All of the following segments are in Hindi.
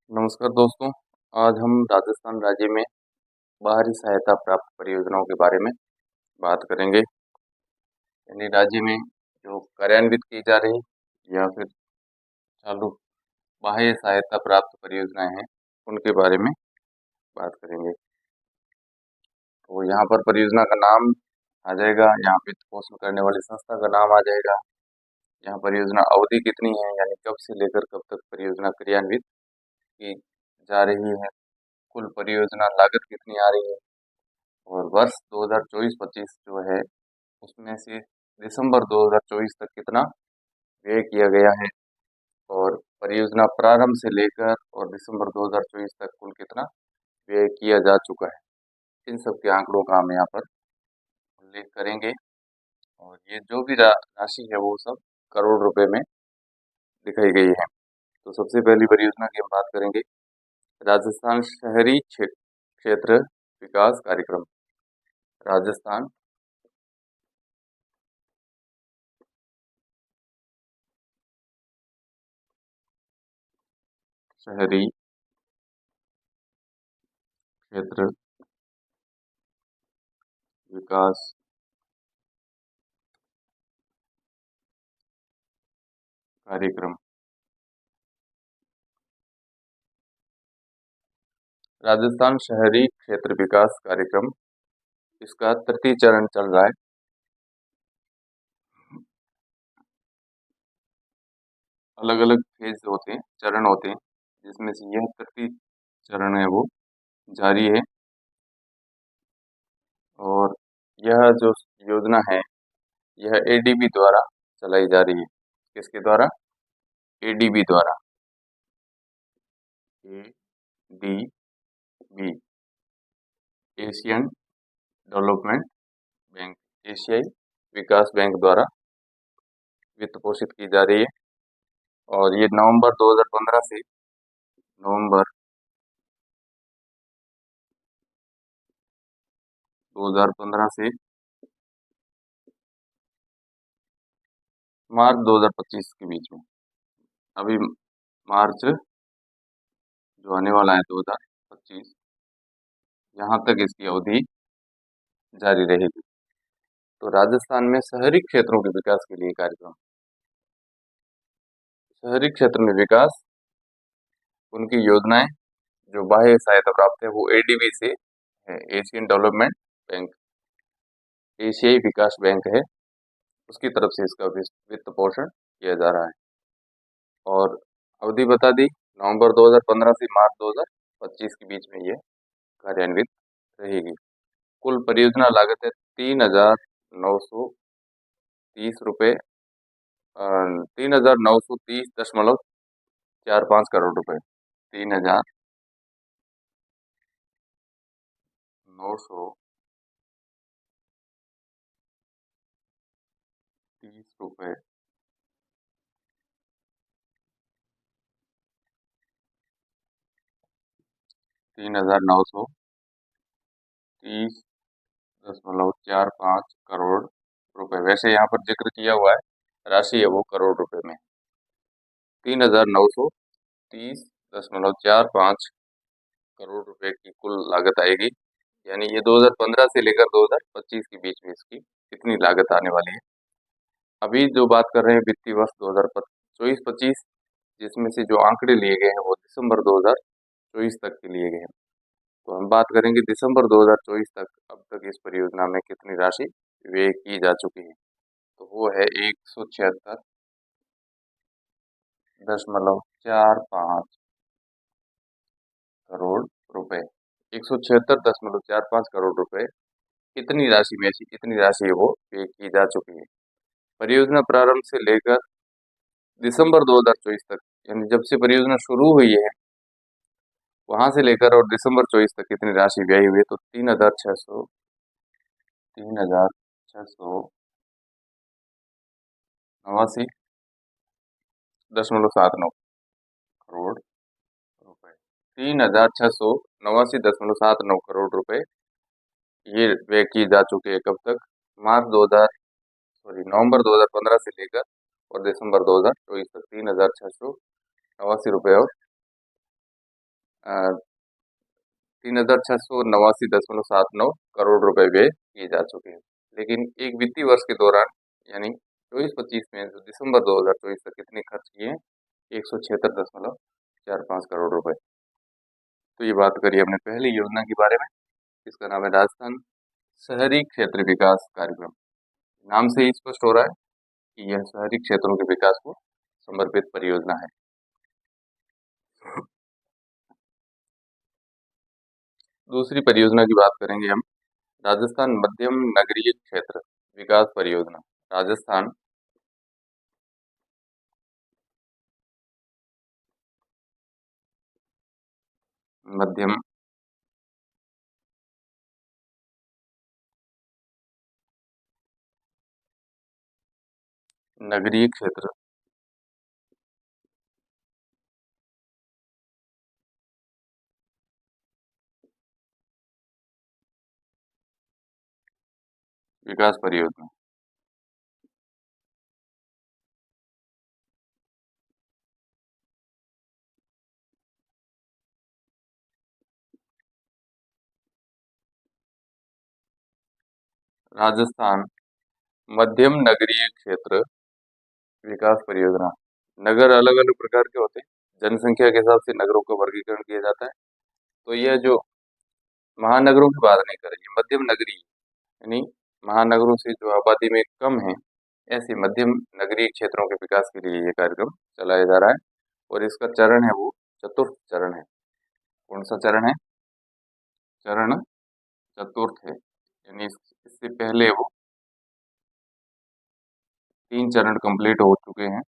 नमस्कार दोस्तों। आज हम राजस्थान राज्य में बाहरी सहायता प्राप्त परियोजनाओं के बारे में बात करेंगे। यानी राज्य में जो कार्यान्वित की जा रही या फिर चालू बाह्य सहायता प्राप्त परियोजनाएं हैं उनके बारे में बात करेंगे। तो यहाँ पर परियोजना का नाम आ जाएगा, यहाँ वित्त पोषण करने वाली संस्था का नाम आ जाएगा, यहाँ परियोजना अवधि कितनी है यानी कब से लेकर कब तक परियोजना क्रियान्वित की जा रही है, कुल परियोजना लागत कितनी आ रही है और वर्ष 2024-25 जो है उसमें से दिसंबर 2024 तक कितना व्यय किया गया है और परियोजना प्रारंभ से लेकर और दिसंबर 2024 तक कुल कितना व्यय किया जा चुका है। इन सब के आंकड़ों का हम यहाँ पर उल्लेख करेंगे और ये जो भी राशि है वो सब करोड़ रुपए में दिखाई गई है। तो सबसे पहली परियोजना की हम बात करेंगे राजस्थान शहरी क्षेत्र विकास कार्यक्रम। राजस्थान शहरी क्षेत्र विकास कार्यक्रम। राजस्थान शहरी क्षेत्र विकास कार्यक्रम, इसका तृतीय चरण चल रहा है। अलग अलग फेज होते हैं, चरण होते हैं, जिसमें से यह तृतीय चरण है वो जारी है। और यह जो योजना है यह एडीबी द्वारा चलाई जा रही है। किसके द्वारा? एडीबी द्वारा। एडीबी, एशियन डेवलपमेंट बैंक, एशियाई विकास बैंक द्वारा वित्त पोषित की जा रही है। और ये नवंबर 2015 से नवंबर 2015 से मार्च 2025 के बीच में, अभी मार्च जो आने वाला है 2025, यहाँ तक इसकी अवधि जारी रहेगी। तो राजस्थान में शहरी क्षेत्रों के विकास के लिए कार्यक्रम, शहरी क्षेत्र में विकास, उनकी योजनाएं जो बाह्य सहायता प्राप्त है वो एडीबी से है, एशियन डेवलपमेंट बैंक, एशियाई विकास बैंक है, उसकी तरफ से इसका वित्त पोषण किया जा रहा है। और अवधि बता दी, नवंबर 2015 से मार्च 2025 के बीच में ये कार्यान्वित रहेगी। कुल परियोजना लागत है 3,930 रुपये, 3,930.45 रुपये, 3,930 रुपये 3,930.45 रुपये। वैसे यहाँ पर जिक्र किया हुआ है राशि है वो करोड़ रुपए में, 3,930.45 रुपये की कुल लागत आएगी। यानी ये 2015 से लेकर 2025 के बीच में इसकी कितनी लागत आने वाली है। अभी जो बात कर रहे हैं वित्तीय वर्ष 2024-25, जिसमें से जो आंकड़े लिए गए हैं वो दिसंबर 2024 तक के लिए गए हैं। तो हम बात करेंगे दिसंबर 2024 तक अब तक इस परियोजना में कितनी राशि व्यय की जा चुकी है। तो वो है 176.45 करोड़ रुपए। 176.45 करोड़ रुपए इतनी राशि में ऐसी कितनी राशि है वो व्यय की जा चुकी है। परियोजना प्रारंभ से लेकर दिसंबर 2024 तक, यानी जब से परियोजना शुरू हुई है वहां से लेकर और दिसंबर 24 तक कितनी राशि व्यय हुई है, तो 3,689.79 करोड़ रुपए, 3,689.79 करोड़ रुपए ये व्यय की जा चुके हैं। कब तक? नवंबर 2015 से लेकर और दिसंबर 2024 तक 3,689 रुपये और 3,689.79 करोड़ रुपए व्यय किए जा चुके हैं। लेकिन एक वित्तीय वर्ष के दौरान यानी 24-25 में जो दिसंबर 2024 तक कितने खर्च किए हैं? 176.45 करोड़ रुपए। तो ये बात करिए हमने पहली योजना के बारे में। इसका नाम है राजस्थान शहरी क्षेत्र विकास कार्यक्रम। नाम से ही स्पष्ट हो रहा है कि यह शहरी क्षेत्रों के विकास को समर्पित परियोजना है। दूसरी परियोजना की बात करेंगे हम, राजस्थान मध्यम नगरीय क्षेत्र विकास परियोजना। राजस्थान मध्यम नगरीय क्षेत्र विकास परियोजना। राजस्थान मध्यम नगरीय क्षेत्र विकास परियोजना। नगर अलग अलग प्रकार के होते हैं, जनसंख्या के हिसाब से नगरों का वर्गीकरण किया जाता है। तो यह जो महानगरों की बात नहीं करेंगे, मध्यम नगरीय यानी महानगरों से जो आबादी में कम है, ऐसे मध्यम नगरीय क्षेत्रों के विकास के लिए ये कार्यक्रम चलाया जा रहा है। और इसका चरण है वो चतुर्थ चरण है। कौन सा चरण है? चरण चतुर्थ है, यानी इससे पहले वो 3 चरण कंप्लीट हो चुके हैं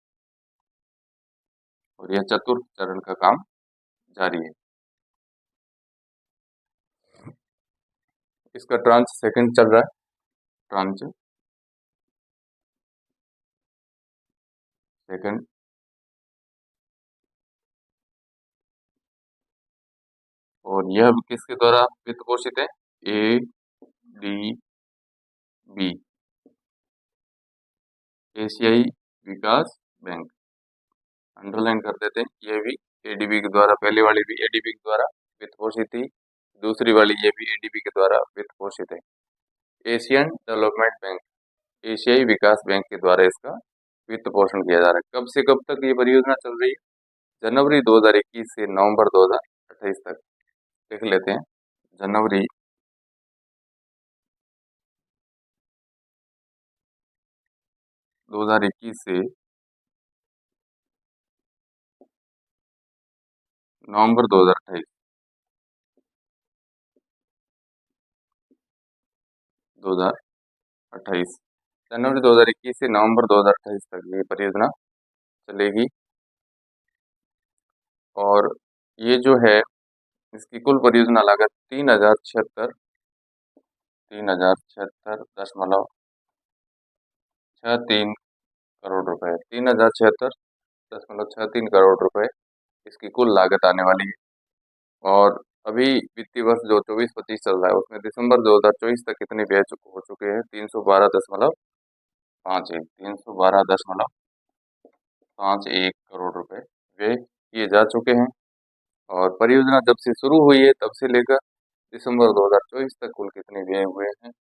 और यह चतुर्थ चरण का काम जारी है। इसका ट्रांच सेकंड चल रहा है। Tranche second. और यह किसके द्वारा वित्त पोषित है? ADB, एशियाई विकास बैंक। अंडरलाइन कर देते हैं, ये भी एडीबी के द्वारा, पहले वाली भी एडीबी के द्वारा वित्त पोषित थी, दूसरी वाली ये भी एडीबी के द्वारा वित्त पोषित है। एशियन डेवलपमेंट बैंक, एशियाई विकास बैंक के द्वारा इसका वित्त पोषण किया जा रहा है। कब से कब तक ये परियोजना चल रही है? जनवरी 2021 से नवंबर 2028 तक। देख लेते हैं। जनवरी 2021 से नवंबर 2028, 2028, जनवरी 2021 से नवंबर 2028 तक ये परियोजना चलेगी। और ये जो है, इसकी कुल परियोजना लागत 3,076.63 करोड़ रुपए, 3,076.63 करोड़ रुपए इसकी कुल लागत आने वाली है। और अभी वित्तीय वर्ष जो 24-25 चल रहा है, उसमें दिसंबर 2024 तक कितने व्यय हो चुके हैं? 312.51 करोड़ रुपए व्यय किए जा चुके हैं। और परियोजना जब से शुरू हुई है तब से लेकर दिसंबर 2024 तक कुल कितने व्यय हुए हैं,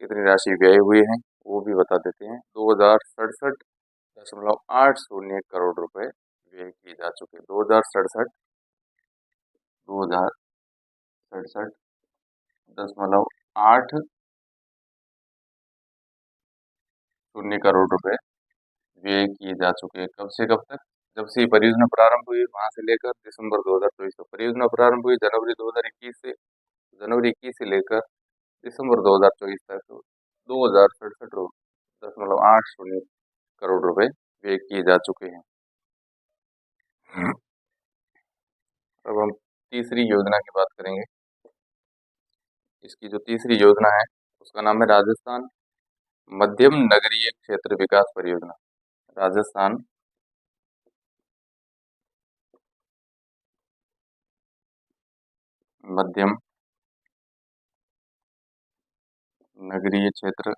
कितनी राशि व्यय हुए हैं, वो भी बता देते हैं। 2067.80 करोड़ रुपए व्यय किए जा चुके हैं। 2067.80 करोड़ रुपए व्यय किए जा चुके हैं। कब से कब तक? जब से ये परियोजना प्रारंभ हुई वहां से लेकर दिसंबर 2024 तक। परियोजना प्रारंभ हुई जनवरी 2021 से, जनवरी 21 से लेकर दिसंबर 2024 तक 2067.80 करोड़ रुपए व्यय किए जा चुके हैं। अब हम तीसरी योजना की बात करेंगे। इसकी जो तीसरी योजना है उसका नाम है राजस्थान मध्यम नगरीय क्षेत्र विकास परियोजना। राजस्थान मध्यम नगरीय क्षेत्र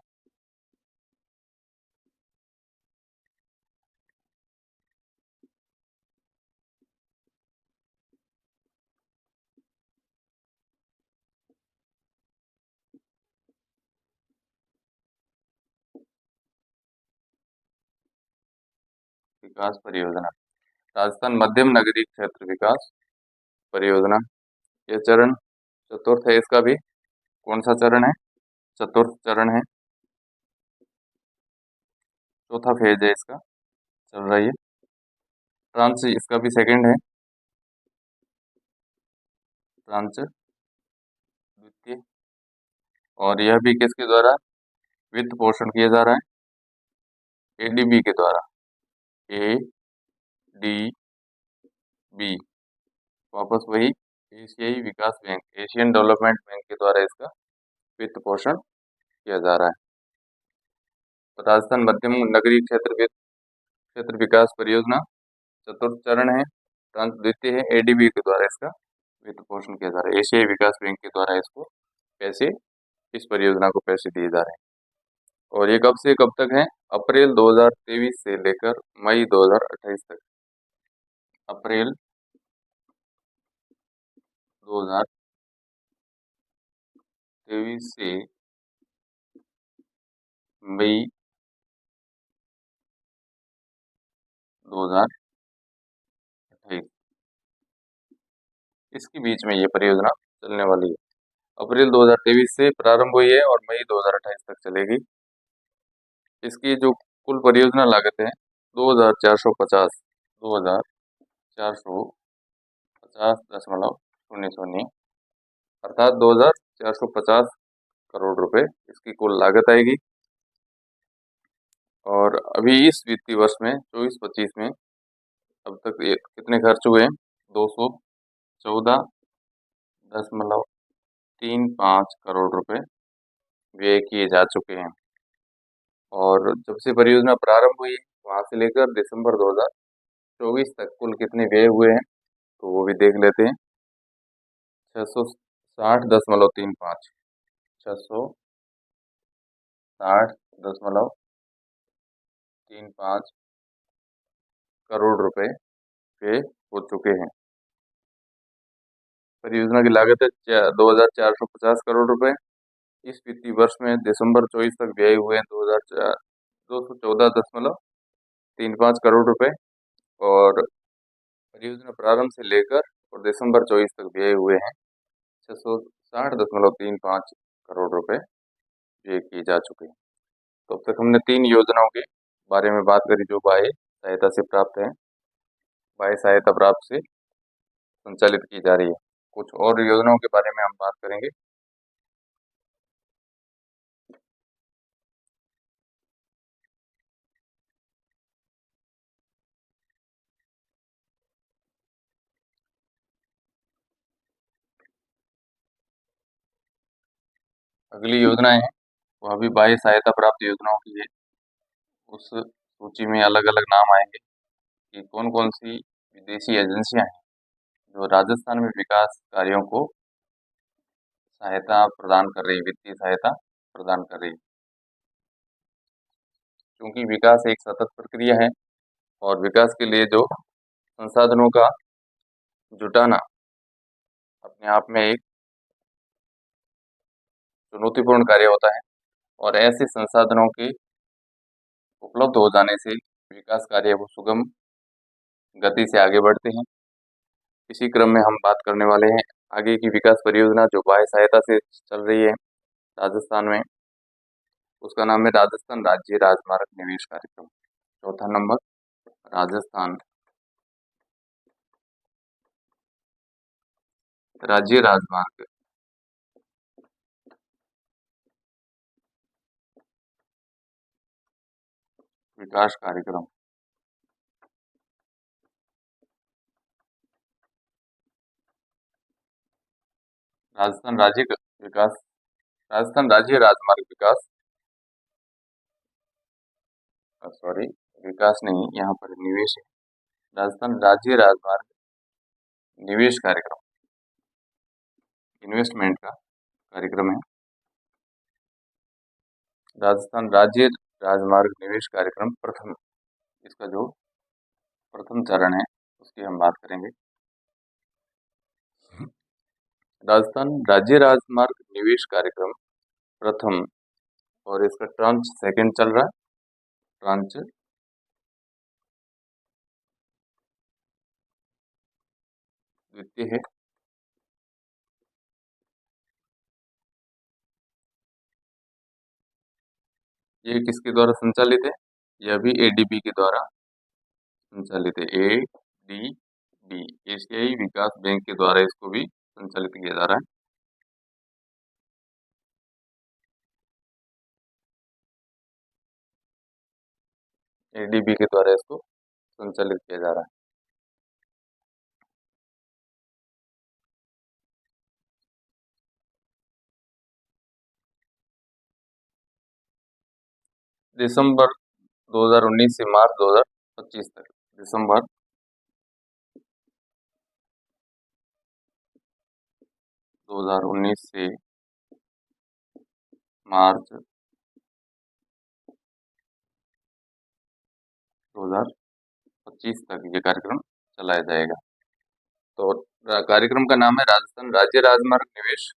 विकास परियोजना, राजस्थान मध्यम नगरीय क्षेत्र विकास परियोजना, ये चरण चतुर्थ है। इसका भी कौन सा चरण है? चतुर्थ चरण है, चौथा फेज है इसका, चल रहा है। ट्रांच इसका भी सेकंड है, ट्रांच द्वितीय। और यह भी किसके द्वारा वित्त पोषण किया जा रहा है? एडीबी के द्वारा, एडीबी, वापस वही एशियाई विकास बैंक, एशियन डेवलपमेंट बैंक के द्वारा इसका वित्त पोषण किया जा रहा है। तो राजस्थान मध्यम नगरीय क्षेत्र विकास परियोजना चतुर्थ चरण है, ट्रांच द्वितीय है, एडीबी के द्वारा इसका वित्त पोषण किया जा रहा है। एशियाई विकास बैंक के द्वारा इसको पैसे, इस परियोजना को पैसे दिए जा रहे हैं। और ये कब से कब तक है? अप्रैल 2023 से लेकर मई 2028 तक। अप्रैल 2023 से मई 2028, इसके बीच में ये परियोजना चलने वाली है। अप्रैल 2023 से प्रारंभ हुई है और मई 2028 तक चलेगी। इसकी जो कुल परियोजना लागत है 2450, 2450.00 अर्थात 2450 करोड़ रुपए इसकी कुल लागत आएगी। और अभी इस वित्तीय वर्ष में 24-25 में अब तक ये कितने खर्च हुए हैं? 214.35 करोड़ रुपए व्यय किए जा चुके हैं। और जब से परियोजना प्रारंभ हुई वहां से लेकर दिसंबर 2024 तक कुल कितने व्यय हुए हैं तो वो भी देख लेते हैं। 660.35, 660.35 करोड़ रुपए व्यय हो चुके हैं। परियोजना की लागत है 2450 करोड़ रुपए। इस वित्तीय वर्ष में दिसंबर 24 तक व्यय हुए हैं 214.35 करोड़ रुपए। और परियोजना प्रारंभ से लेकर और दिसंबर 24 तक व्यय हुए हैं 660.35 करोड़ रुपए व्यय किए जा चुके हैं। तो अब तक हमने 3 योजनाओं के बारे में बात करी जो बाह्य सहायता से प्राप्त है, बाह्य सहायता प्राप्त से संचालित की जा रही है। कुछ और योजनाओं के बारे में हम बात करेंगे। अगली योजनाएं हैं वह भी बाह्य सहायता प्राप्त योजनाओं की है। उस सूची में अलग अलग नाम आएंगे कि कौन कौन सी विदेशी एजेंसियां हैं जो राजस्थान में विकास कार्यों को सहायता प्रदान कर रही, वित्तीय सहायता प्रदान कर रही। क्योंकि विकास एक सतत प्रक्रिया है और विकास के लिए जो संसाधनों का जुटाना अपने आप में एक चुनौतीपूर्ण कार्य होता है और ऐसे संसाधनों के उपलब्ध हो जाने से विकास कार्य वो सुगम गति से आगे बढ़ते हैं। इसी क्रम में हम बात करने वाले हैं आगे की विकास परियोजना जो बाह्य सहायता से चल रही है राजस्थान में। उसका नाम है राजस्थान राज्य राजमार्ग निवेश कार्यक्रम। चौथा नंबर, राजस्थान राज्य राजमार्ग विकास कार्यक्रम। राजस्थान राज्य विकास, राजस्थान राज्य राजमार्ग विकास, सॉरी विकास नहीं, यहाँ पर निवेश है। राजस्थान राज्य राजमार्ग निवेश कार्यक्रम, इन्वेस्टमेंट का कार्यक्रम है। राजस्थान राज्य राजमार्ग निवेश कार्यक्रम प्रथम, इसका जो प्रथम चरण है उसकी हम बात करेंगे। राजस्थान राज्य राजमार्ग निवेश कार्यक्रम प्रथम, और इसका ट्रांच सेकंड चल रहा है, ट्रांच द्वितीय है। ये किसके द्वारा संचालित है? यह भी एडीबी के द्वारा संचालित है। एडीबी, एशियाई विकास बैंक के द्वारा इसको भी संचालित किया जा रहा है। एडीबी के द्वारा इसको संचालित किया जा रहा है। दिसंबर 2019 से मार्च 2025 तक। दिसंबर 2019 से मार्च 2025 तक ये कार्यक्रम चलाया जाएगा। तो कार्यक्रम का नाम है राजस्थान राज्य राजमार्ग निवेश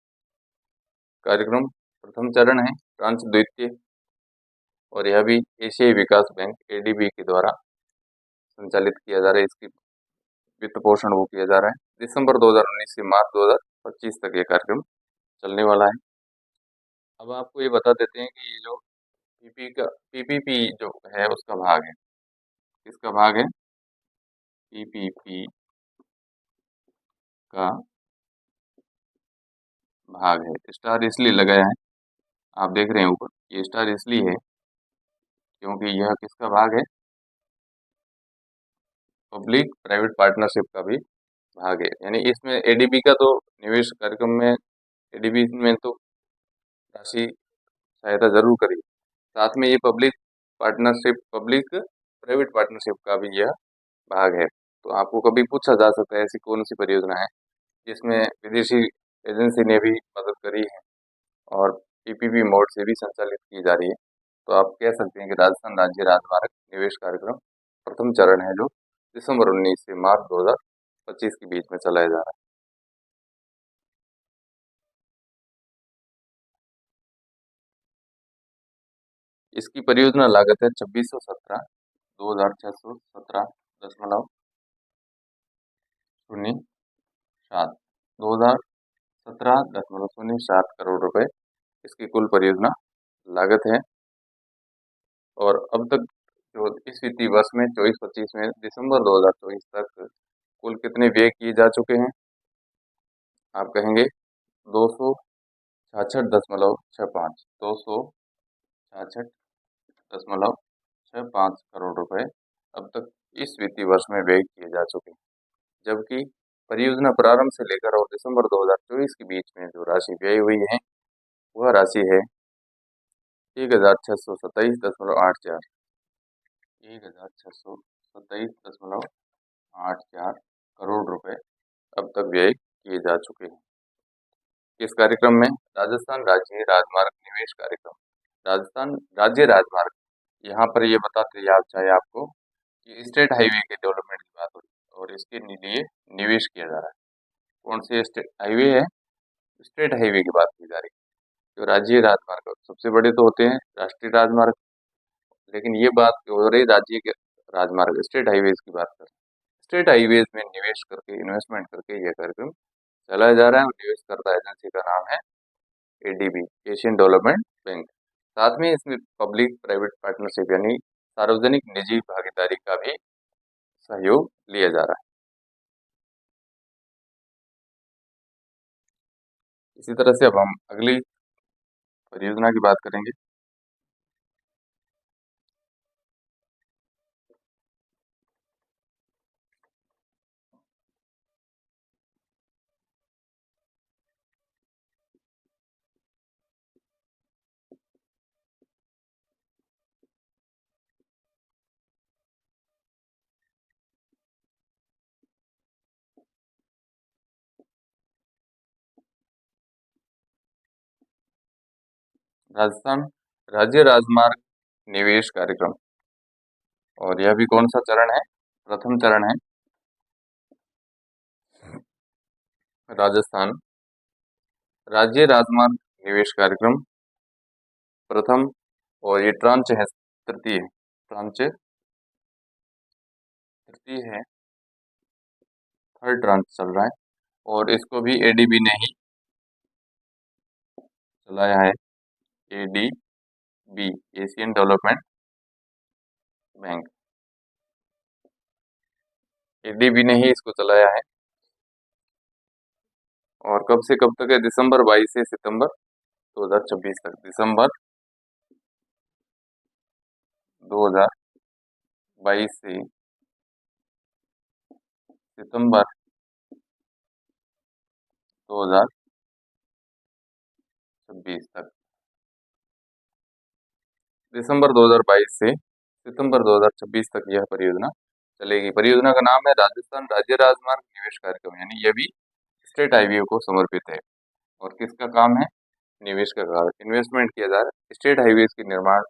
कार्यक्रम। प्रथम चरण है, ट्रांच द्वितीय, और यह भी एशियाई विकास बैंक एडीबी के द्वारा संचालित किया जा रहा है। इसकी वित्त पोषण वो किया जा रहा है। दिसंबर 2019 से मार्च 2025 तक ये कार्यक्रम चलने वाला है। अब आपको ये बता देते हैं कि ये जो पीपीपी जो है उसका भाग है। किसका भाग है? पीपीपी का भाग है। स्टार इसलिए लगाया है, आप देख रहे हैं ऊपर, ये स्टार इसलिए है क्योंकि यह किसका भाग है? पब्लिक प्राइवेट पार्टनरशिप का भी भाग है। यानी इसमें एडीबी का तो निवेश कार्यक्रम में एडीबी में तो राशि सहायता जरूर करी, साथ में ये पब्लिक प्राइवेट पार्टनरशिप का भी यह भाग है। तो आपको कभी पूछा जा सकता है ऐसी कौन सी परियोजना है जिसमें विदेशी एजेंसी ने भी मदद करी है और पीपीपी मोड से भी संचालित की जा रही है। तो आप कह सकते हैं कि राजस्थान राज्य राजमार्ग निवेश कार्यक्रम प्रथम चरण है, जो दिसंबर 19 से मार्च 2025 के बीच में चलाया जा रहा है। इसकी परियोजना लागत है 2617 2617.07 करोड़ रुपए इसकी कुल परियोजना लागत है। और अब तक जो इस वित्तीय वर्ष में 24-25 में दिसंबर 2024 तक कुल कितने व्यय किए जा चुके हैं? आप कहेंगे 266.65 266.65 करोड़ रुपए अब तक इस वित्तीय वर्ष में व्यय किए जा चुके हैं। जबकि परियोजना प्रारंभ से लेकर और दिसंबर 2024 के बीच में जो राशि व्यय हुई है वह राशि है 1627.84 1627.84 करोड़ रुपए अब तक व्यय किए जा चुके हैं। इस कार्यक्रम में राजस्थान राज्य राजमार्ग निवेश कार्यक्रम, राजस्थान राज्य राजमार्ग, यहाँ पर ये बताते याद चाहे आपको कि स्टेट हाईवे के डेवलपमेंट की बात हो रही है और इसके लिए निवेश किया जा रहा है। कौन से स्टेट हाईवे है? स्टेट हाईवे की बात की जा रही है। जो राज्य राजमार्ग सबसे बड़े तो होते हैं राष्ट्रीय राजमार्ग, लेकिन ये बात हो रही राज्य के राजमार्ग स्टेट हाईवेज की बात कर रहे हैं। स्टेट हाईवेज में निवेश करके इन्वेस्टमेंट करके यह कार्यक्रम चलाया जा रहा है और निवेशकर्ता एजेंसी का नाम है एडीबी, एशियन डेवलपमेंट बैंक। साथ में इसमें पब्लिक प्राइवेट पार्टनरशिप यानी सार्वजनिक निजी भागीदारी का भी सहयोग लिया जा रहा है। इसी तरह से अब हम अगली परियोजना की बात करेंगे। राजस्थान राज्य राजमार्ग निवेश कार्यक्रम, और यह भी कौन सा चरण है? प्रथम चरण है। राजस्थान राज्य राजमार्ग निवेश कार्यक्रम प्रथम, और ये ट्रांच है तृतीय, ट्रांच तृतीय है, थर्ड ट्रांच चल रहा है। और इसको भी एडीबी ने ही चलाया है। ADB, Asian development bank, ADB ने ही इसको चलाया है। और कब से कब तक है? दिसंबर 22 से सितंबर 2026 तक। दिसंबर 2022 से सितंबर 2026 तक। दिसंबर 2022 से सितंबर 2026 तक यह परियोजना चलेगी। परियोजना का नाम है राजस्थान राज्य राजमार्ग निवेश कार्यक्रम, यानी यह भी स्टेट हाईवे को समर्पित है। और किसका काम है? निवेश का कार्य, इन्वेस्टमेंट किया जा रहा है स्टेट हाईवेज के निर्माण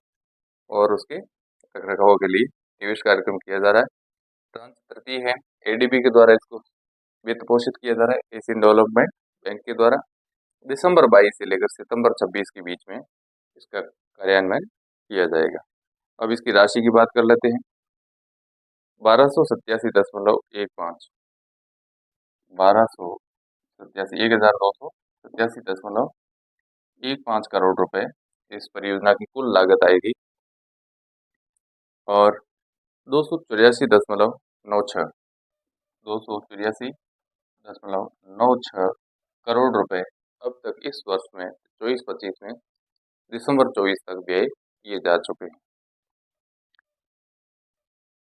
और उसके रखरखाव के लिए निवेश कार्यक्रम किया जा रहा है। ट्रांच तृतीय है, एडीबी के द्वारा इसको वित्त पोषित किया जा रहा है, एशियन डेवलपमेंट बैंक के द्वारा। दिसंबर 22 से लेकर सितंबर 26 के बीच में इसका कार्यान्वयन किया जाएगा। अब इसकी राशि की बात कर लेते हैं। 1287.15, 1287, 1287.15 करोड़ रुपए इस परियोजना की कुल लागत आएगी। और 284.96, 284.96 करोड़ रुपए अब तक इस वर्ष में 24-25 में दिसंबर 24 तक व्यय किए जा चुके हैं।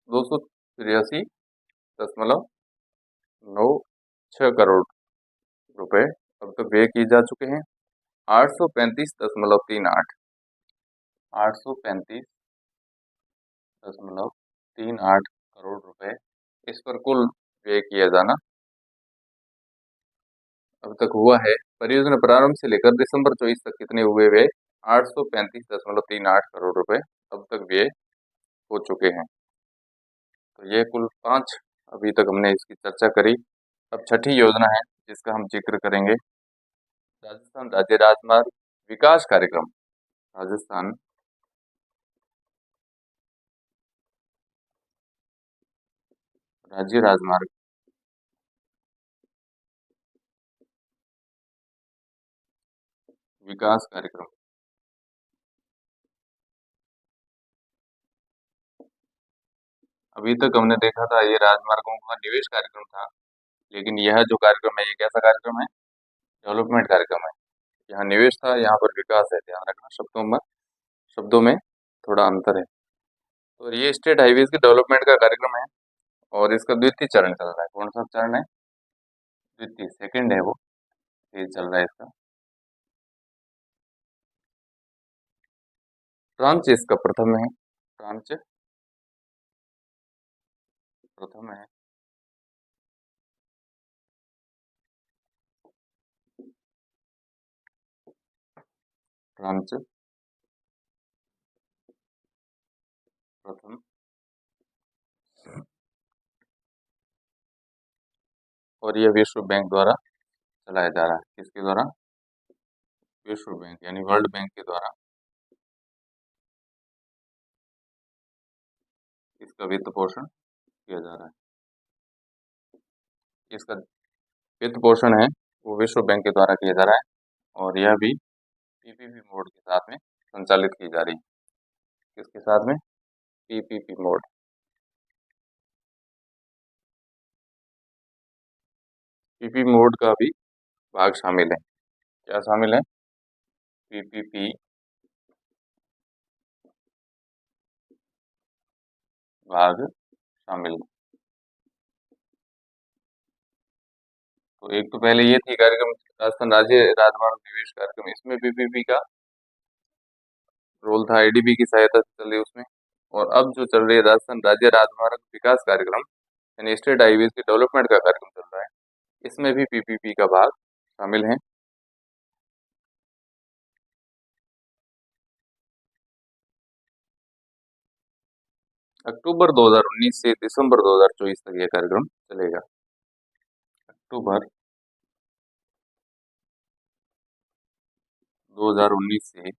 283.96 करोड़ रुपए अब तक व्यय किए जा चुके हैं। 835.38, 835.38 करोड़ रुपए इस पर कुल व्यय किया जाना अब तक हुआ है। परियोजना प्रारंभ से लेकर दिसंबर 24 तक कितने हुए व्यय? 835.38 करोड़ रुपए अब तक व्यय हो चुके हैं। तो ये कुल 5 अभी तक हमने इसकी चर्चा करी। अब छठी योजना है जिसका हम जिक्र करेंगे, राजस्थान राज्य राजमार्ग विकास कार्यक्रम। राजस्थान राज्य राजमार्ग विकास कार्यक्रम। अभी तक हमने देखा था ये राजमार्गों का निवेश कार्यक्रम था, लेकिन यह जो कार्यक्रम है ये कैसा कार्यक्रम है? डेवलपमेंट कार्यक्रम है। यहाँ निवेश था, यहाँ पर विकास है। ध्यान रखना, शब्दों में थोड़ा अंतर है। तो ये स्टेट हाईवेज के डेवलपमेंट का कार्यक्रम है और इसका द्वितीय चरण चल रहा है। कौन सा चरण है? द्वितीय, सेकंड है वो, ये चल रहा है इसका। ट्रांच इसका प्रथम है, ट्रांच प्रथम है। ट्रांच प्रथम और यह विश्व बैंक द्वारा चलाया जा रहा है। किसके द्वारा? विश्व बैंक यानी वर्ल्ड बैंक के द्वारा इसका वित्त पोषण किया जा रहा है। इसका वित्त पोषण है वो विश्व बैंक के द्वारा किया जा रहा है और यह भी पीपीपी मोड के साथ में संचालित की जा रही है। किसके साथ में? PPP mode. पीपी मोड का भी भाग शामिल है। क्या शामिल है? पीपीपी भाग शामिल है। तो एक तो पहले ये थी कार्यक्रम राजस्थान राज्य राजमार्ग निवेश कार्यक्रम, इसमें पीपीपी का रोल था, एडीबी की सहायता से चल रही उसमें। और अब जो चल रही है राजस्थान राज्य राजमार्ग विकास कार्यक्रम यानी स्टेट हाईवेज के डेवलपमेंट का कार्यक्रम चल रहा है, इसमें भी पीपीपी का भाग शामिल है। अक्टूबर 2019 से दिसंबर 2024 तक यह कार्यक्रम चलेगा। अक्टूबर 2019 से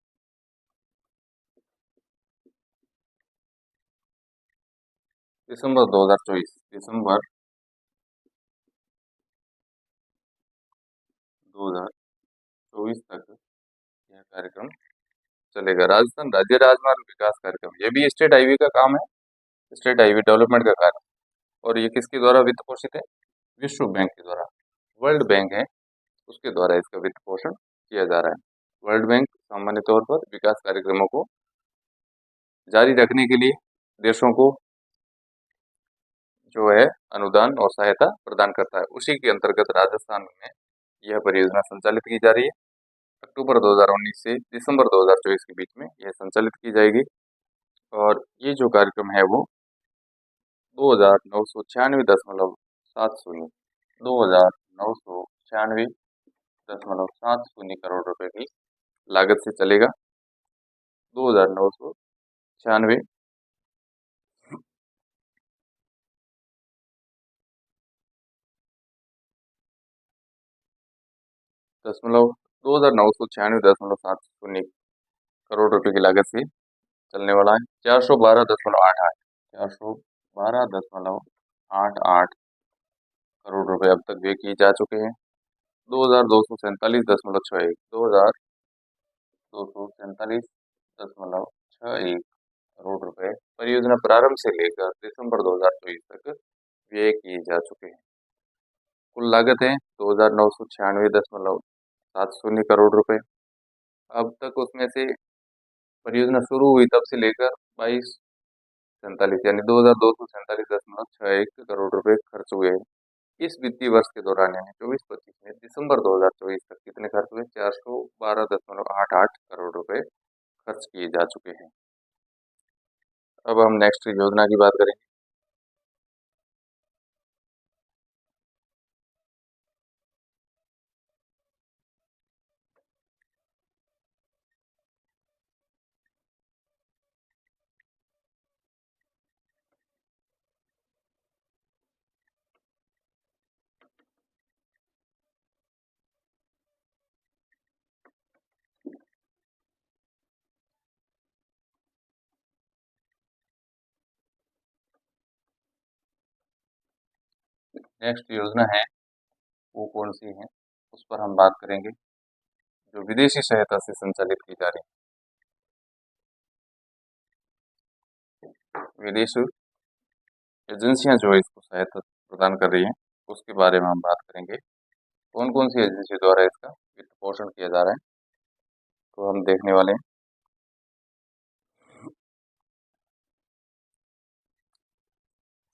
दिसंबर 2024, दिसंबर 2024 तक यह कार्यक्रम चलेगा। राजस्थान राज्य राजमार्ग विकास कार्यक्रम, ये भी स्टेट हाईवे का काम है, स्टेट हाईवे डेवलपमेंट का कार्य। और ये किसके द्वारा वित्त पोषित है? विश्व बैंक के द्वारा, वर्ल्ड बैंक है उसके द्वारा इसका वित्त पोषण किया जा रहा है। वर्ल्ड बैंक सामान्य तौर पर विकास कार्यक्रमों को जारी रखने के लिए देशों को जो है अनुदान और सहायता प्रदान करता है। उसी के अंतर्गत राजस्थान में यह परियोजना संचालित की जा रही है। अक्टूबर 2019 से दिसंबर 2024 के बीच में यह संचालित की जाएगी। और ये जो कार्यक्रम है वो 2,996.70 2,996.70 करोड़ रुपए की लागत से चलेगा। 2,996 दशमलव 2,996.70 करोड़ रुपए की लागत से चलने वाला है। 412.88 412.88 करोड़ रुपए अब तक व्यय किए जा चुके हैं। 2,247.61 2,247.61 करोड़ रुपए परियोजना प्रारंभ से लेकर दिसंबर 2024 तक व्यय किए जा चुके हैं। कुल लागत है 2,996.70 करोड़ रुपए। अब तक उसमें से परियोजना शुरू हुई तब से लेकर 2247 यानी 2,247.61 करोड़ रुपए खर्च हुए हैं। इस वित्तीय वर्ष के दौरान यानी 24-25 में दिसंबर 2024 तक कितने खर्च हुए? 412.88 करोड़ रुपए खर्च किए जा चुके हैं। अब हम नेक्स्ट योजना की बात करेंगे। नेक्स्ट योजना है वो कौन सी है उस पर हम बात करेंगे, जो विदेशी सहायता से संचालित की जा रही है। विदेशी एजेंसियां जो इसको सहायता प्रदान कर रही हैं उसके बारे में हम बात करेंगे। कौन कौन सी एजेंसी द्वारा इसका वित्त पोषण किया जा रहा है तो हम देखने वाले हैं।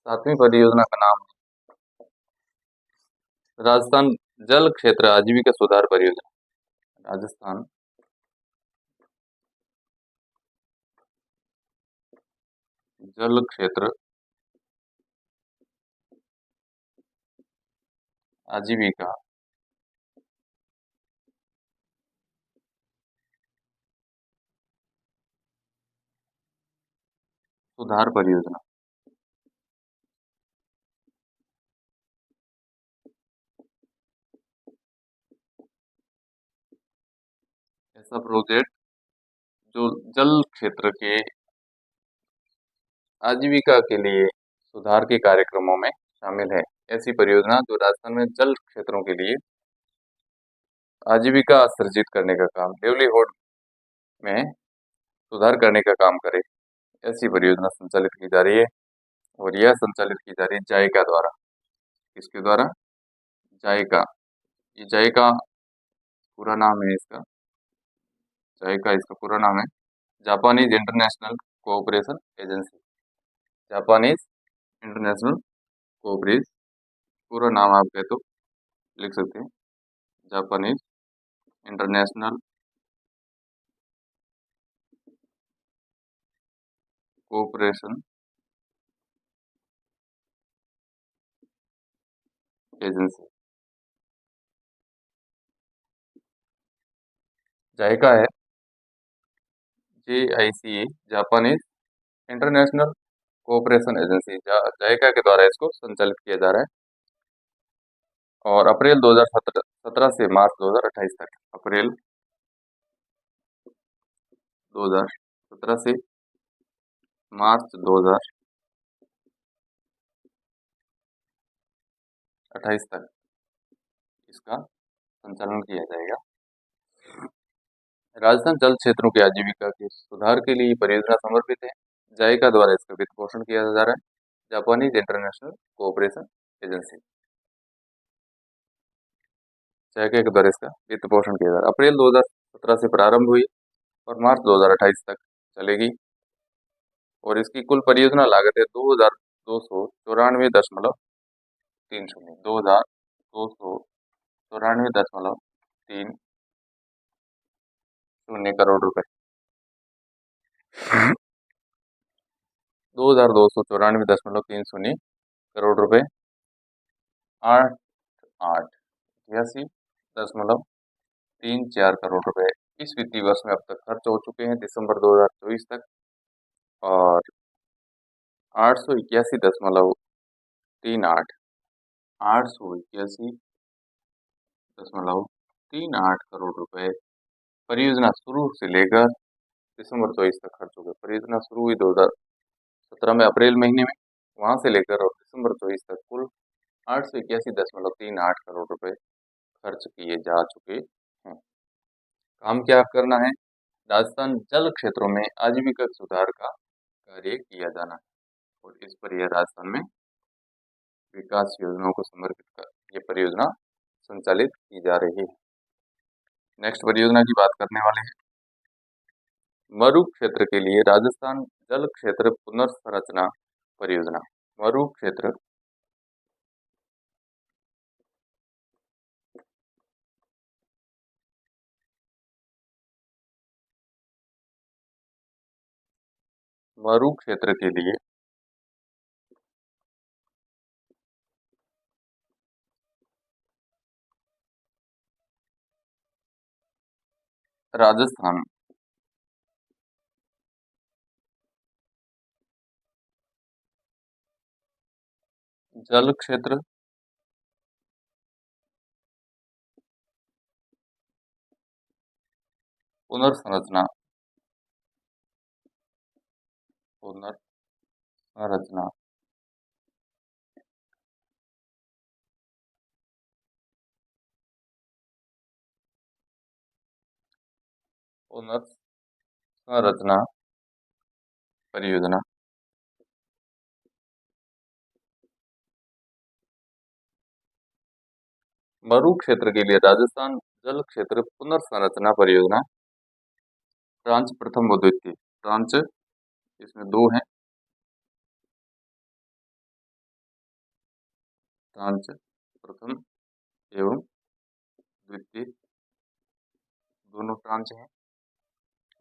सातवीं परियोजना का नाम राजस्थान जल क्षेत्र आजीविका सुधार परियोजना। राजस्थान जल क्षेत्र आजीविका सुधार परियोजना। ऐसा प्रोजेक्ट जो जल क्षेत्र के आजीविका के लिए सुधार के कार्यक्रमों में शामिल है। ऐसी परियोजना जो राजस्थान में जल क्षेत्रों के लिए आजीविका सृजित करने का काम, लिवलीहुड में सुधार करने का काम करे, ऐसी परियोजना संचालित की जा रही है। और यह संचालित की जा रही है जायका द्वारा। किसके द्वारा? जायका। ये जायका पूरा नाम है इसका, जायका इसका पूरा नाम है Japanese international cooperation agency. Japanese international cooperation, पूरा नाम आप कहे तो लिख सकते हैं, Japanese international cooperation agency. JICA है JICA, Japanese international cooperation agency. JICA के द्वारा इसको संचालित किया जा रहा है। और अप्रैल 2017 से मार्च 2028 तक, अप्रैल 2017 से मार्च 2028 तक इसका संचालन किया जाएगा। राजस्थान जल क्षेत्रों की आजीविका के सुधार के लिए ये परियोजना समर्पित है। जाइका द्वारा इसका वित्त पोषण किया जा रहा है, Japanese international cooperation agency, JICA के द्वारा इसका वित्त पोषण किया जा रहा है। अप्रैल 2017 से प्रारंभ हुई और मार्च 2028 तक चलेगी और इसकी कुल परियोजना लागत है 2294.30 2294.30 करोड़ रुपए। 2294.30 करोड़ रुपए। 8884.34 करोड़ रुपए इस वित्तीय वर्ष में अब तक खर्च हो चुके हैं दिसंबर 2024 तक। और 881.38 881.38 करोड़ रुपए परियोजना शुरू से लेकर दिसंबर 24 तक खर्च हो गए। परियोजना शुरू हुई 2017 में अप्रैल महीने में, वहां से लेकर और दिसंबर 24 तक कुल 881.38 करोड़ रुपए खर्च किए जा चुके हैं। काम क्या करना है? राजस्थान जल क्षेत्रों में आजीविका सुधार का कार्य किया जाना है और इस पर यह राजस्थान में विकास योजनाओं को समर्पित कर ये परियोजना संचालित की जा रही है। नेक्स्ट परियोजना की बात करने वाले हैं मरु क्षेत्र के लिए राजस्थान जल क्षेत्र पुनर्संरचना परियोजना। मरु क्षेत्र मरु क्षेत्र के लिए राजस्थान जल क्षेत्र पुनर्संरचना पुनर्संरचना पुनर्संरचना परियोजना मरु क्षेत्र के लिए राजस्थान जल क्षेत्र पुनर्संरचना परियोजना ट्रांच प्रथम व द्वितीय। ट्रांच इसमें दो हैं, ट्रांच प्रथम एवं द्वितीय दोनों ट्रांच हैं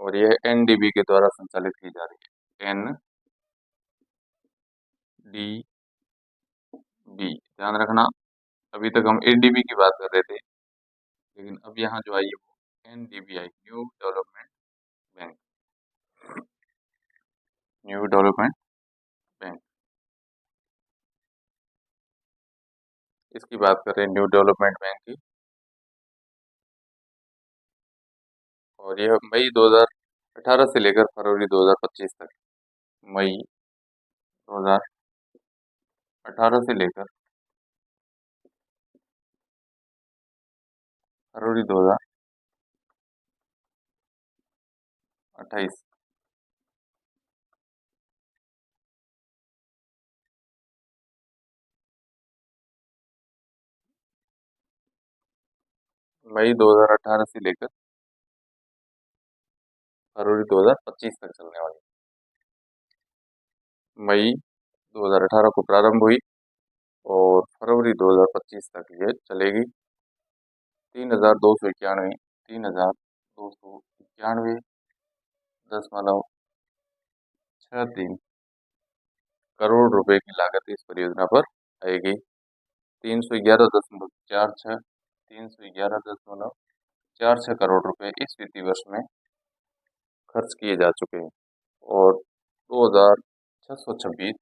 और यह एनडीबी के द्वारा संचालित की जा रही है। एनडीबी ध्यान रखना, अभी तक हम एडीबी की बात कर रहे थे लेकिन अब यहाँ जो आई है वो एनडीबी आई, new development bank. New development bank इसकी बात कर रहे हैं, न्यू डेवलपमेंट बैंक की। और यह मई 2018 से लेकर फरवरी 2025 तक, मई 2018 से लेकर फरवरी 2028 मई 2018 से लेकर फरवरी 2025 तक चलने वाली। मई 2018 को प्रारंभ हुई और फरवरी 2025 तक ये चलेगी। 3291.63 करोड़ रुपए की लागत इस परियोजना पर आएगी। 311 करोड़ रुपए इस वित्तीय वर्ष में खर्च किए जा चुके हैं और 2626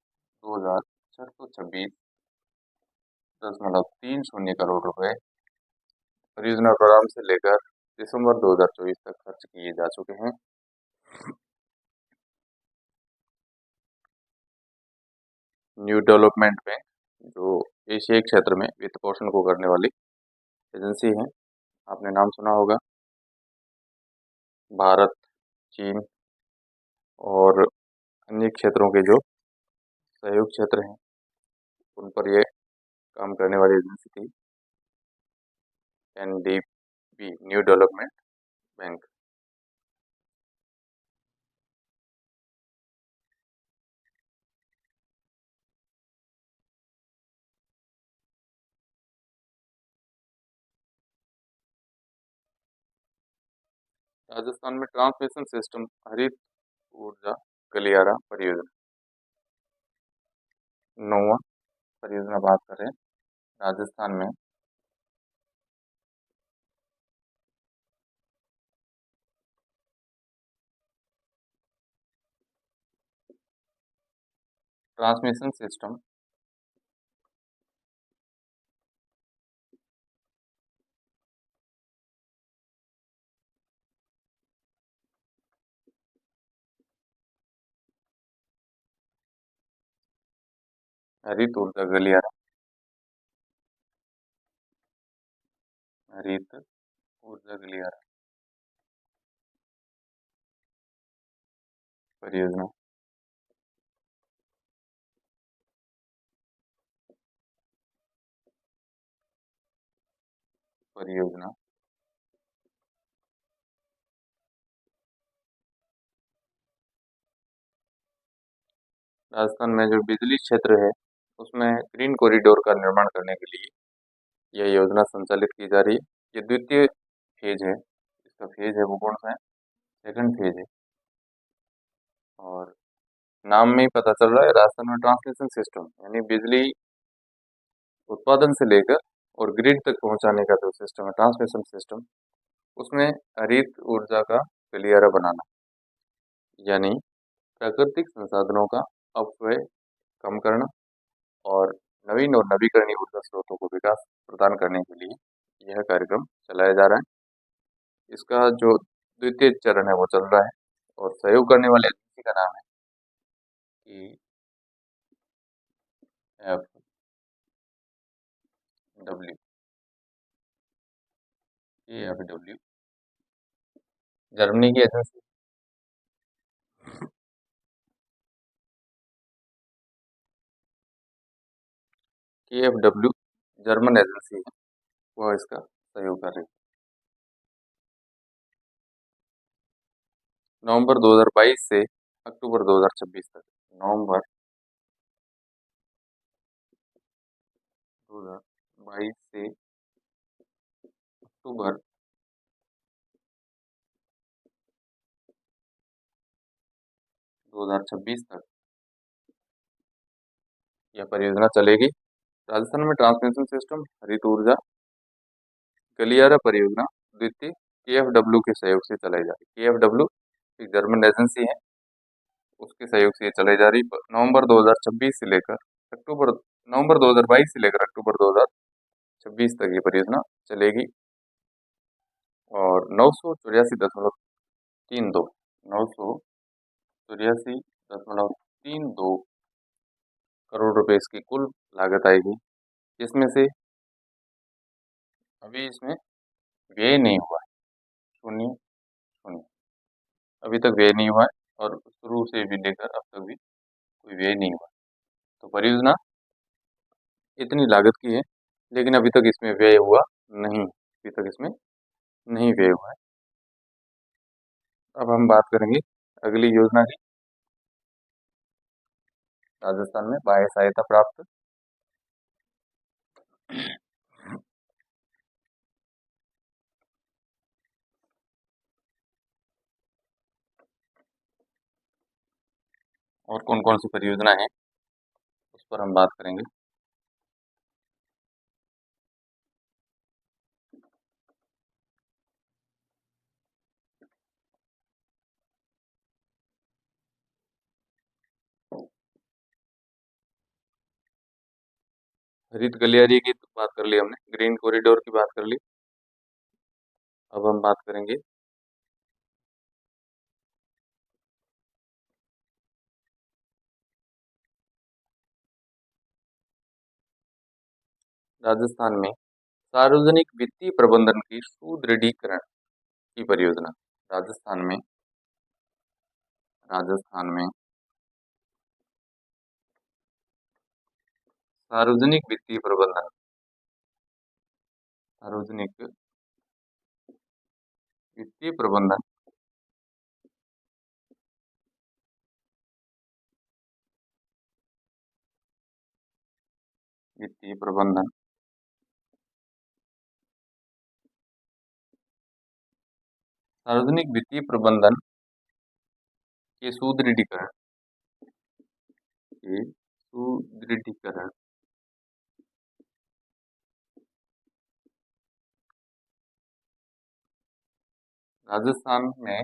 करोड़ रुपए परियोजना प्रारंभ से लेकर दिसंबर 2024 तक खर्च किए जा चुके हैं। न्यू डेवलपमेंट बैंक जो एशियाई क्षेत्र में वित्त पोषण को करने वाली एजेंसी है, आपने नाम सुना होगा। भारत, चीन और अन्य क्षेत्रों के जो सहयोग क्षेत्र हैं उन पर यह काम करने वाली एजेंसी थी NDB, new development bank. Rajasthan में ट्रांसमिशन सिस्टम हरित ऊर्जा गलियारा परियोजना, नौवा परियोजना बात करें राजस्थान में ट्रांसमिशन सिस्टम हरित ऊर्जा गलियारा, हरित ऊर्जा गलियारा परियोजना परियोजना राजस्थान में जो बिजली क्षेत्र है उसमें ग्रीन कॉरिडोर का निर्माण करने के लिए यह योजना संचालित की जा रही है। ये द्वितीय फेज है, इसका फेज है वो कौन सा है, सेकंड फेज है। और नाम में ही पता चल रहा है राजस्थान में ट्रांसमिशन सिस्टम यानी बिजली उत्पादन से लेकर और ग्रिड तक पहुंचाने का जो सिस्टम है ट्रांसमिशन सिस्टम, उसमें हरित ऊर्जा का गलियारा बनाना, यानी प्राकृतिक संसाधनों का अपव्यय कम करना और नवीन और नवीकरणीय ऊर्जा स्रोतों को विकास प्रदान करने के लिए यह कार्यक्रम चलाया जा रहा है। इसका जो द्वितीय चरण है वो चल रहा है और सहयोग करने वाले एजेंसी का नाम है KFW, KFW जर्मनी की एजेंसी। KFW जर्मन एजेंसी है, वह इसका सहयोग कर रही है। नवंबर 2022 से अक्टूबर 2026 तक, नवंबर 2022 से अक्टूबर 2026 तक यह परियोजना चलेगी। राजस्थान में ट्रांसमिशन सिस्टम हरित ऊर्जा गलियारा परियोजना द्वितीय KFW के सहयोग से चलाई जा रही है। KFW एक जर्मन एजेंसी है, उसके सहयोग से ये चलाई जा रही। नवंबर 2026 से लेकर अक्टूबर नवंबर 2022 से लेकर अक्टूबर 2026 तक ये परियोजना चलेगी और 984.32 984.32 करोड़ रुपए इसकी कुल लागत आएगी, जिसमें से अभी इसमें व्यय नहीं हुआ है, शून्य शून्य, अभी तक व्यय नहीं हुआ है और शुरू से भी लेकर अब तक भी कोई व्यय नहीं हुआ है। तो परियोजना इतनी लागत की है लेकिन अभी तक इसमें व्यय हुआ नहीं, अभी तक इसमें नहीं व्यय हुआ है। अब हम बात करेंगे अगली योजना की, राजस्थान में बाह्य सहायता प्राप्त। और कौन कौन सी परियोजना है उस पर हम बात करेंगे। हरित गलियारे की तो बात कर ली हमने, ग्रीन कॉरिडोर की बात कर ली। अब हम बात करेंगे राजस्थान में सार्वजनिक वित्तीय प्रबंधन की सुदृढ़ीकरण की परियोजना। राजस्थान में सार्वजनिक वित्तीय प्रबंधन, सार्वजनिक वित्तीय प्रबंधन वित्तीय प्रबंधन सार्वजनिक वित्तीय प्रबंधन के सुदृढ़ीकरण राजस्थान में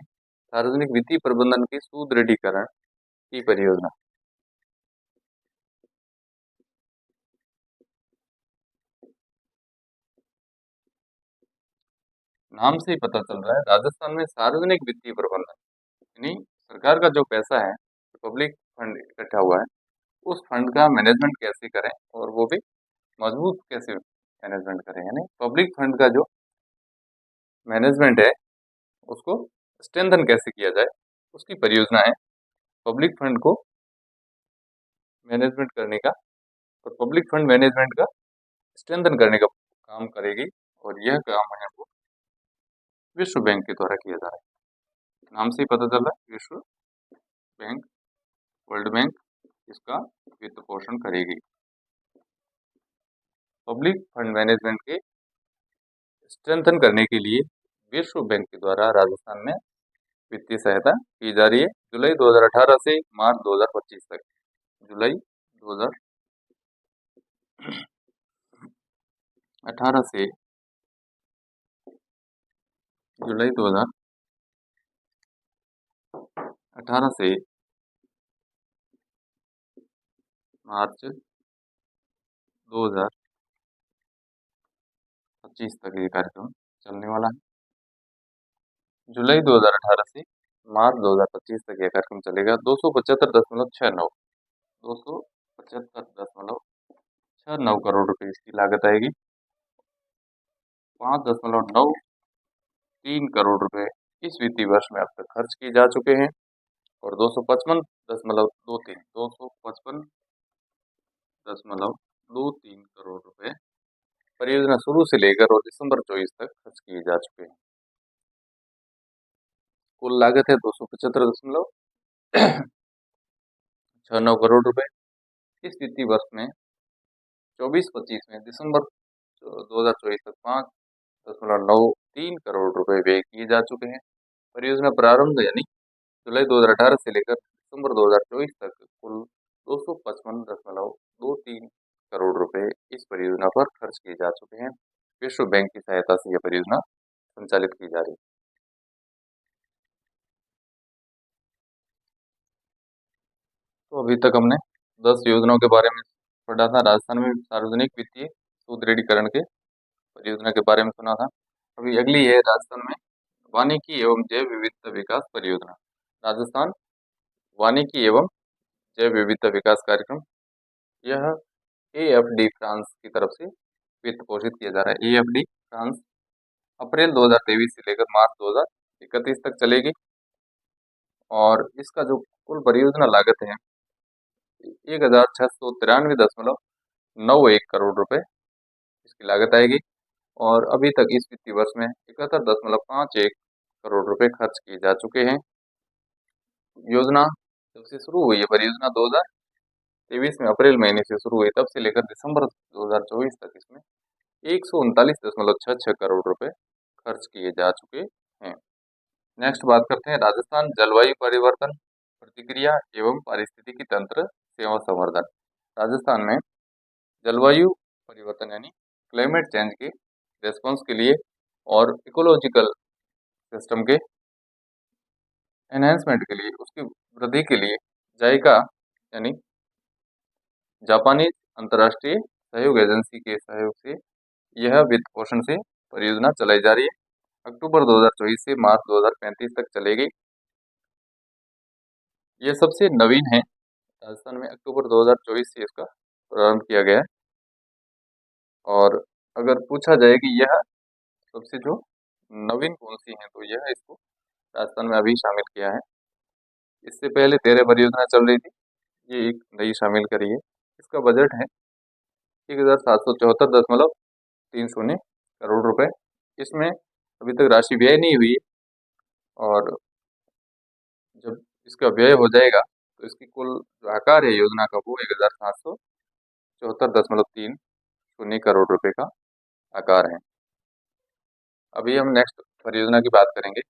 सार्वजनिक वित्तीय प्रबंधन के सुदृढ़ीकरण की परियोजना। नाम से ही पता चल रहा है राजस्थान में सार्वजनिक वित्तीय प्रबंधन यानी सरकार का जो पैसा है, पब्लिक फंड इकट्ठा हुआ है, उस फंड का मैनेजमेंट कैसे करें और वो भी मजबूत कैसे मैनेजमेंट करें, यानी पब्लिक फंड का जो मैनेजमेंट है उसको स्ट्रेंथन कैसे किया जाए, उसकी परियोजना है। पब्लिक फंड को मैनेजमेंट करने का और पब्लिक फंड मैनेजमेंट का स्ट्रेंथन करने का काम करेगी, और यह काम है वो विश्व बैंक के द्वारा किया जा रहा है। नाम से ही पता चल रहा है विश्व बैंक, वर्ल्ड बैंक इसका वित्त पोषण करेगी। पब्लिक फंड मैनेजमेंट के स्ट्रेंथन करने के लिए विश्व बैंक के द्वारा राजस्थान में वित्तीय सहायता की जा रही है। जुलाई 2018 से मार्च 2025 तक, जुलाई 2018 से जुलाई 2018 से मार्च 2025 तक ये कार्यक्रम चलने वाला है। जुलाई 2018 से मार्च 2025 तक यह कार्यक्रम चलेगा। 275.69 275.69 करोड़ रुपए इसकी लागत आएगी। 5.93 करोड़ रुपए इस वित्तीय वर्ष में अब तक खर्च किए जा चुके हैं, और 255.23 करोड़ रुपए परियोजना शुरू से लेकर और दिसंबर 24 तक खर्च किए जा चुके हैं। कुल लागत है 275.69 करोड़ रुपए। इस वित्तीय वर्ष में 24-25 में दिसंबर 2024 तक 5.93 करोड़ रुपए व्यय किए जा चुके हैं। परियोजना प्रारंभ यानी जुलाई 2018 से लेकर दिसंबर 2024 तक कुल 255.23 करोड़ रुपए इस परियोजना पर खर्च किए जा चुके हैं। विश्व बैंक की सहायता से यह परियोजना संचालित की जा रही है। तो अभी तक हमने 10 योजनाओं के बारे में पढ़ा था। राजस्थान में सार्वजनिक वित्तीय सुदृढ़ीकरण के परियोजना के बारे में सुना था। अभी अगली है राजस्थान में वानिकी एवं जैव विविधता विकास परियोजना। राजस्थान वानिकी एवं जैव विविधता विकास कार्यक्रम, यह AFD फ्रांस की तरफ से वित्त पोषित किया जा रहा है। AFD फ्रांस अप्रैल 2023 से लेकर मार्च 2031 तक चलेगी, और इसका जो कुल परियोजना लागत है 1693.91 करोड़ रुपए इसकी लागत आएगी, और अभी तक इस वित्तीय वर्ष में 71.51 करोड़ रुपए खर्च किए जा चुके हैं। योजना जब से शुरू हुई है, परियोजना 2023 में अप्रैल महीने से शुरू हुई, तब से लेकर दिसंबर 2024 तक इसमें 139.66 करोड़ रुपए खर्च किए जा चुके हैं। नेक्स्ट बात करते हैं राजस्थान जलवायु परिवर्तन प्रतिक्रिया एवं पारिस्थितिकी तंत्र सेवा संवर्धन। राजस्थान में जलवायु परिवर्तन यानी क्लाइमेट चेंज के रेस्पॉन्स के लिए और इकोलॉजिकल सिस्टम के एनहेंसमेंट के लिए, उसकी वृद्धि के लिए जाइका यानी जापानी अंतर्राष्ट्रीय सहयोग एजेंसी के सहयोग से यह वित्त पोषण से परियोजना चलाई जा रही है। अक्टूबर 2024 से मार्च 2035 तक चलेगी। यह सबसे नवीन है। राजस्थान में अक्टूबर 2024 से इसका प्रारंभ किया गया है, और अगर पूछा जाए कि यह सबसे जो नवीन कौन सी है, तो यह इसको राजस्थान में अभी शामिल किया है। इससे पहले 13 परियोजना चल रही थी, ये एक नई शामिल करी है। इसका बजट है 1774.30 करोड़ रुपए। इसमें अभी तक राशि व्यय नहीं हुई है, और जब इसका व्यय हो जाएगा तो इसकी कुल जो आकार है योजना का वो 1774.30 करोड़ रुपए का आकार है। अभी हम नेक्स्ट परियोजना की बात करेंगे।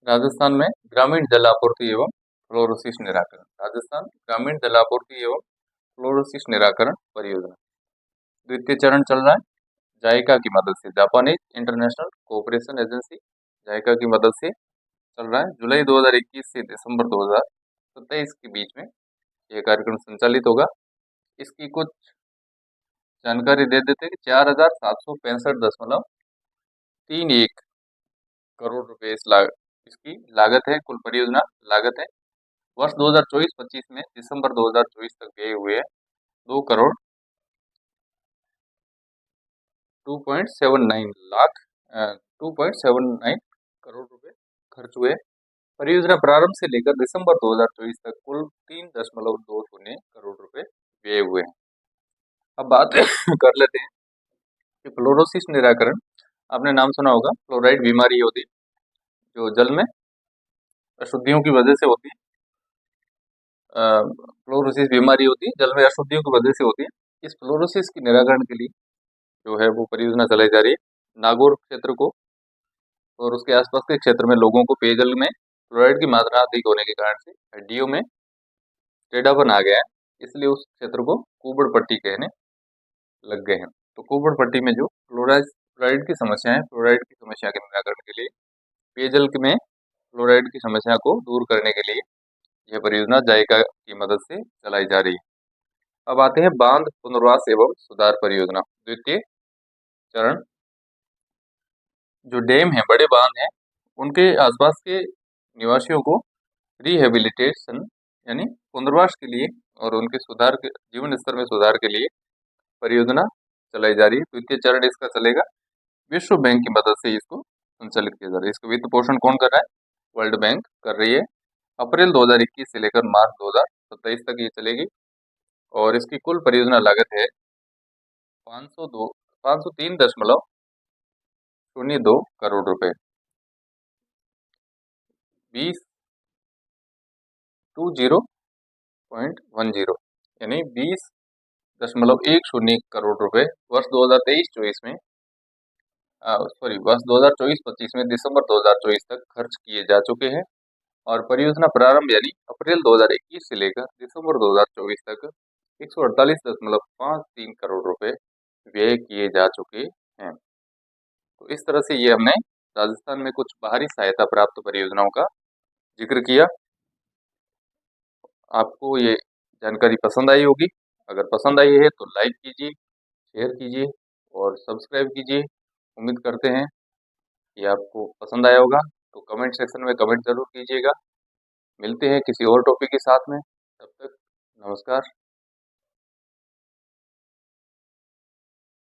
राजस्थान में ग्रामीण जल आपूर्ति एवं फ्लोरोसिस निराकरण। राजस्थान ग्रामीण जल आपूर्ति एवं फ्लोरोसिस निराकरण परियोजना द्वितीय चरण चल रहा है। जायका की मदद से, जापानीज इंटरनेशनल कोऑपरेशन एजेंसी जायका की मदद से चल रहा है। जुलाई 2021 से दिसंबर 2027 के बीच में यह कार्यक्रम संचालित होगा। इसकी कुछ जानकारी दे देते हैं कि 4731.31 करोड़ रुपए इसकी लागत है। कुल परियोजना लागत है। वर्ष 2024-25 में दिसंबर 2024 तक व्यय हुए हैं 2.79 करोड़ रुपए खर्च हुए। परियोजना प्रारंभ से लेकर दिसंबर 2024 तक कुल 3.20 करोड़ रुपए व्यय हुए हैं। अब बात कर लेते हैं कि फ्लोरोसिस निराकरण, आपने नाम सुना होगा। फ्लोराइड बीमारी होती है जो जल में अशुद्धियों की वजह से होती है। फ्लोरोसिस बीमारी होती है जल में अशुद्धियों की वजह से होती है। इस फ्लोरोसिस के निराकरण के लिए जो है वो परियोजना चलाई जा रही है। नागौर क्षेत्र को और उसके आसपास के क्षेत्र में लोगों को पेयजल में फ्लोराइड की मात्रा अधिक होने के कारण से हड्डियों में टेढ़ापन आ गया है, इसलिए उस क्षेत्र को कुबड़ पट्टी कहने लग गए हैं। तो कुबड़ पट्टी में जो फ्लोराइड की समस्या है, फ्लोराइड की समस्या के निराकरण के लिए, पेयजल में फ्लोराइड की समस्या को दूर करने के लिए यह परियोजना जायका की मदद से चलाई जा रही है। अब आते हैं बांध पुनर्वास एवं सुधार परियोजना द्वितीय चरण। जो डैम है, बड़े बांध हैं, उनके आसपास के निवासियों को रिहेबिलिटेशन यानी पुनर्वास के लिए और उनके सुधार के जीवन स्तर में सुधार के लिए परियोजना चलाई जा रही है। द्वितीय चरण इसका चलेगा। विश्व बैंक की मदद से इसको संचालित किया जा रहा है। इसका वित्त पोषण कौन कर रहा है? वर्ल्ड बैंक कर रही है। अप्रैल 2021 से लेकर मार्च 2027 तक ये चलेगी, और इसकी कुल परियोजना लागत है 503.02 करोड़ रुपए। 20.10 यानी 20.10 करोड़ रुपए वर्ष 2023-24 में वर्ष 2024-25 में दिसंबर 2024 तक खर्च किए जा चुके हैं, और परियोजना प्रारंभ यानी अप्रैल 2021 से लेकर दिसंबर 2024 तक 148.53 करोड़ रुपए व्यय किए जा चुके हैं। तो इस तरह से ये हमने राजस्थान में कुछ बाहरी सहायता प्राप्त परियोजनाओं का जिक्र किया। आपको ये जानकारी पसंद आई होगी। अगर पसंद आई है तो लाइक कीजिए, शेयर कीजिए और सब्सक्राइब कीजिए। उम्मीद करते हैं कि आपको पसंद आया होगा। तो कमेंट सेक्शन में कमेंट जरूर कीजिएगा। मिलते हैं किसी और टॉपिक के साथ में। तब तक नमस्कार।